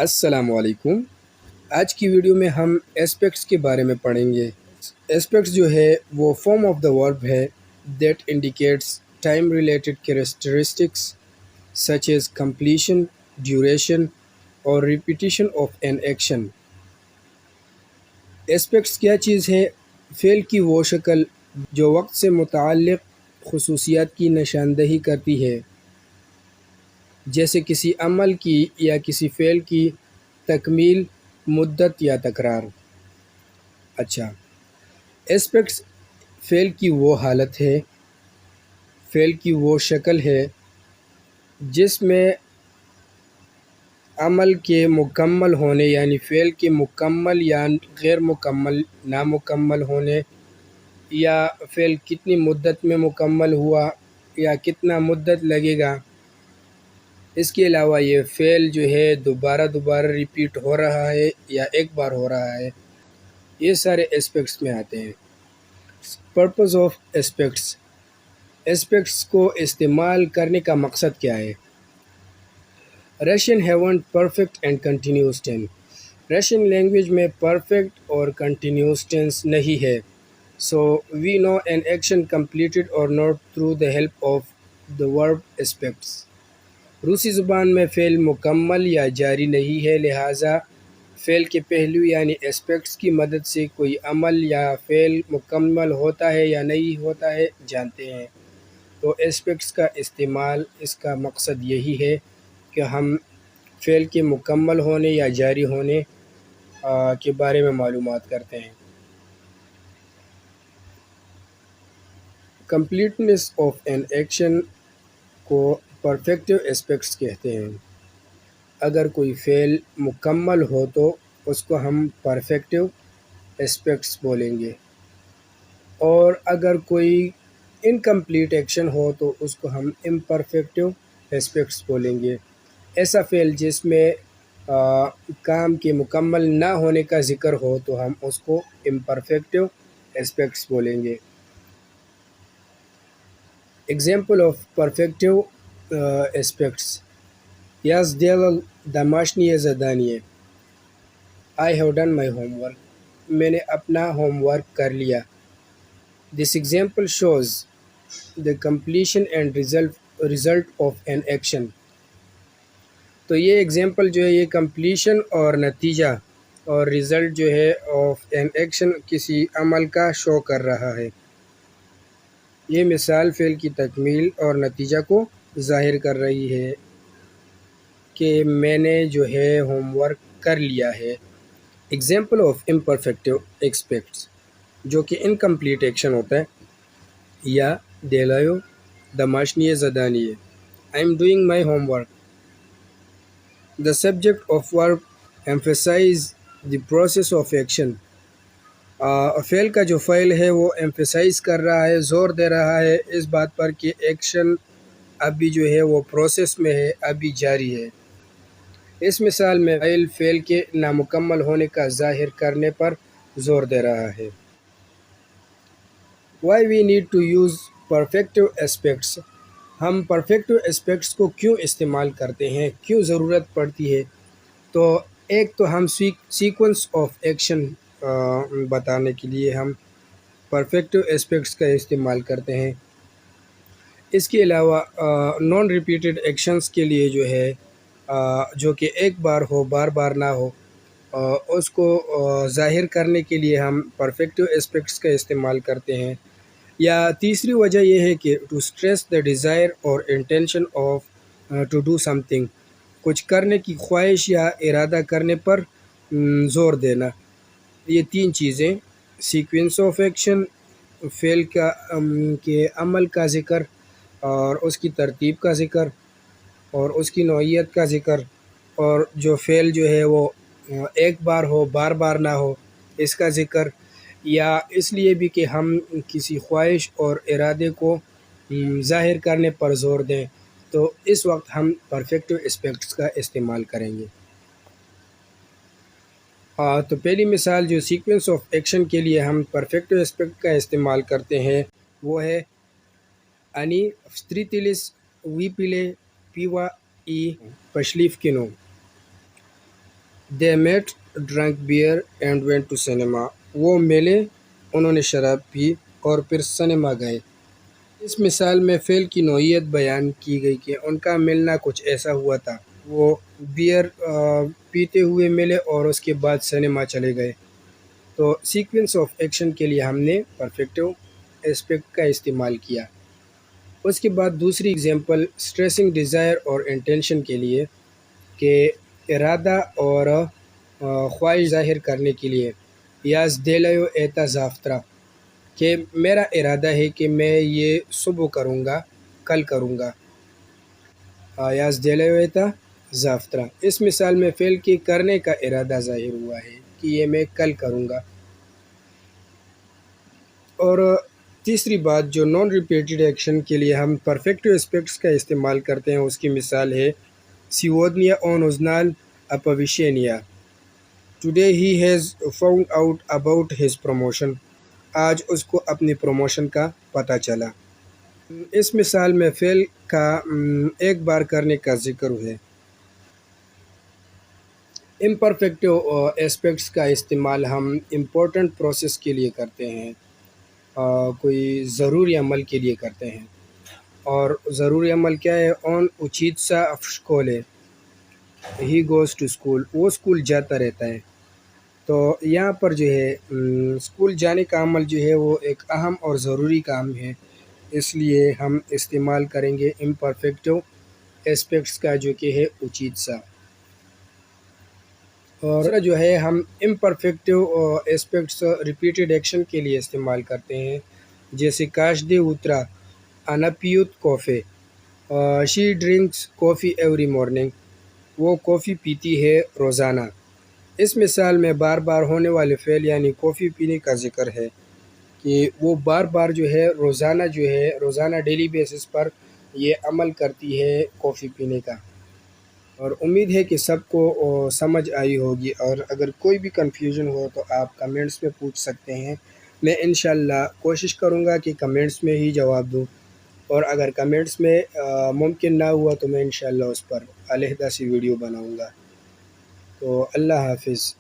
السلام علیکم۔ آج کی ویڈیو میں ہم اسپیکٹس کے بارے میں پڑھیں گے۔ اسپیکٹس جو ہے وہ فارم آف دا ورب ہے that indicates time related characteristics such as completion, duration اور repetition of an action. Aspects کیا چیز ہے؟ فعل کی وہ شکل جو وقت سے متعلق خصوصیات کی نشاندہی کرتی ہے، جیسے کسی عمل کی یا کسی فعل کی تکمیل، مدت یا تکرار۔ اچھا، اسپیکٹس فعل کی وہ حالت ہے، فعل کی وہ شکل ہے جس میں عمل کے مکمل ہونے یعنی فعل کے مکمل یا غیر مکمل، نامکمل ہونے، یا فعل کتنی مدت میں مکمل ہوا یا کتنا مدت لگے گا۔ اس کے علاوہ یہ فعل جو ہے دوبارہ ریپیٹ ہو رہا ہے یا ایک بار ہو رہا ہے، یہ سارے اسپیکٹس میں آتے ہیں۔ پرپز آف اسپیکٹس، اسپیکٹس کو استعمال کرنے کا مقصد کیا ہے؟ Russian haven't perfect and continuous tense, Russian language میں پرفیکٹ اور کنٹینیوس ٹینس نہیں ہے۔ So we know an action completed اور not through the help of the verb aspects. روسی زبان میں فعل مکمل یا جاری نہیں ہے، لہٰذا فعل کے پہلو یعنی اسپیکٹس کی مدد سے کوئی عمل یا فعل مکمل ہوتا ہے یا نہیں ہوتا ہے جانتے ہیں۔ تو اسپیکٹس کا استعمال، اس کا مقصد یہی ہے کہ ہم فعل کے مکمل ہونے یا جاری ہونے کے بارے میں معلومات کرتے ہیں۔ کمپلیٹنس آف این ایکشن کو پرفیکٹو اسپیکٹس کہتے ہیں۔ اگر کوئی فعل مکمل ہو تو اس کو ہم پرفیکٹو اسپیکٹس بولیں گے، اور اگر کوئی انکمپلیٹ ایکشن ہو تو اس کو ہم امپرفیکٹو اسپیکٹس بولیں گے۔ ایسا فعل جس میں کام کے مکمل نہ ہونے کا ذکر ہو تو ہم اس کو امپرفیکٹو اسپیکٹس بولیں گے۔ Example of perfective aspects: Я сделал домашнее задание. I have done my homework. میں نے اپنا ہوم ورک کر لیا۔ This example shows the completion and result of an action. تو یہ ایگزامپل جو ہے یہ کمپلیشن اور نتیجہ اور رزلٹ جو ہے آف این ایکشن کسی عمل کا شو کر رہا ہے۔ یہ مثال فعل کی تکمیل اور نتیجہ کو ظاہر کر رہی ہے کہ میں نے جو ہے ہوم ورک کر لیا ہے۔ ایگزامپل آف امپرفیکٹو اسپیکٹس جو کہ انکمپلیٹ ایکشن ہوتا ہے: Я делаю домашнее задание. I am doing my homework. The subject of verb emphasize the process of action. فعل کا جو فعل ہے وہ ایمفیسائز کر رہا ہے، زور دے رہا ہے اس بات پر کہ ایکشن ابھی جو ہے وہ پروسیس میں ہے، ابھی جاری ہے۔ اس مثال میں فعل کے نامکمل ہونے کا ظاہر کرنے پر زور دے رہا ہے۔ Why we need to use perfective aspects؟ ہم پرفیکٹو اسپیکٹس کو کیوں استعمال کرتے ہیں، کیوں ضرورت پڑتی ہے؟ تو ایک تو ہم سیکوینس آف ایکشن بتانے کے لیے ہم پرفیکٹو اسپیکٹس کا استعمال کرتے ہیں۔ اس کے علاوہ نان ریپیٹڈ ایکشنز کے لیے جو ہے جو کہ ایک بار ہو، بار بار نہ ہو، اس کو ظاہر کرنے کے لیے ہم پرفیکٹو اسپیکٹس کا استعمال کرتے ہیں۔ یا تیسری وجہ یہ ہے کہ ٹو اسٹریس دا ڈیزائر اور intention of two do some thing, کچھ کرنے کی خواہش یا ارادہ کرنے پر زور دینا۔ یہ تین چیزیں، سیکوینس آف ایکشن، فعل کے عمل کا ذکر اور اس کی ترتیب کا ذکر اور اس کی نوعیت کا ذکر، اور جو فعل جو ہے وہ ایک بار ہو، بار بار نہ ہو، اس کا ذکر، یا اس لیے بھی کہ ہم کسی خواہش اور ارادے کو ظاہر کرنے پر زور دیں، تو اس وقت ہم پرفیکٹو اسپیکٹس کا استعمال کریں گے۔ تو پہلی مثال جو سیکوینس آف ایکشن کے لیے ہم پرفیکٹو اسپیکٹ کا استعمال کرتے ہیں وہ ہے Они встретились, выпили пиво и пошли в кино. They met, drank beer and went to cinema. وہ ملے، انہوں نے شراب پی اور پھر سنیما گئے۔ اس مثال میں فعل کی نوعیت بیان کی گئی کہ ان کا ملنا کچھ ایسا ہوا تھا۔ وہ بیئر پیتے ہوئے ملے اور اس کے بعد سنیما چلے گئے۔ تو سیکوینس آف ایکشن کے لیے ہم نے پرفیکٹو اسپیکٹ کا استعمال کیا۔ اس کے بعد دوسری اگزامپل اسٹریسنگ ڈیزائر اور انٹینشن کے لیے کہ ارادہ اور خواہش ظاہر کرنے کے لیے یاز دیلیو ایتا زافترا کہ میرا ارادہ ہے کہ میں یہ صبح کروں گا، کل کروں گا۔ یاز دیلیو ایتا زافترا، اس مثال میں فعل کے کرنے کا ارادہ ظاہر ہوا ہے کہ یہ میں کل کروں گا۔ اور تیسری بات جو نان ریپیٹڈ ایکشن کے لیے ہم پرفیکٹو اسپیکٹس کا استعمال کرتے ہیں، اس کی مثال ہے سیودنیا اون ازنال اپویشینیا، today he has found out about his promotion, آج اس کو اپنی پروموشن کا پتہ چلا۔ اس مثال میں فعل کا ایک بار کرنے کا ذکر ہے۔ امپرفیکٹو اسپیکٹس کا استعمال ہم امپورٹنٹ پروسیس کے لیے کرتے ہیں، کوئی ضروری عمل کے لیے کرتے ہیں۔ اور ضروری عمل کیا ہے؟ اون اچیتسا افشکولے، ہی گوز ٹو اسکول، وہ اسکول جاتا رہتا ہے۔ تو یہاں پر جو ہے اسکول جانے کا عمل جو ہے وہ ایک اہم اور ضروری کام ہے، اس لیے ہم استعمال کریں گے امپرفیکٹو اسپیکٹس کا جو کہ ہے اچیتسا۔ اور جو ہے ہم امپرفیکٹو اسپیکٹس ریپیٹڈ ایکشن کے لیے استعمال کرتے ہیں، جیسے کاش دے اترا انپیوت کوفے، شی ڈرنکس کافی ایوری مارننگ، وہ کافی پیتی ہے روزانہ۔ اس مثال میں بار بار ہونے والے فعل یعنی کافی پینے کا ذکر ہے کہ وہ بار بار جو ہے روزانہ ڈیلی بیسس پر یہ عمل کرتی ہے کافی پینے کا۔ اور امید ہے کہ سب کو سمجھ آئی ہوگی، اور اگر کوئی بھی کنفیوژن ہو تو آپ کمنٹس میں پوچھ سکتے ہیں، میں انشاءاللہ کوشش کروں گا کہ کمنٹس میں ہی جواب دوں، اور اگر کمنٹس میں ممکن نہ ہوا تو میں انشاءاللہ اس پر علیحدہ سی ویڈیو بناؤں گا۔ تو اللہ حافظ۔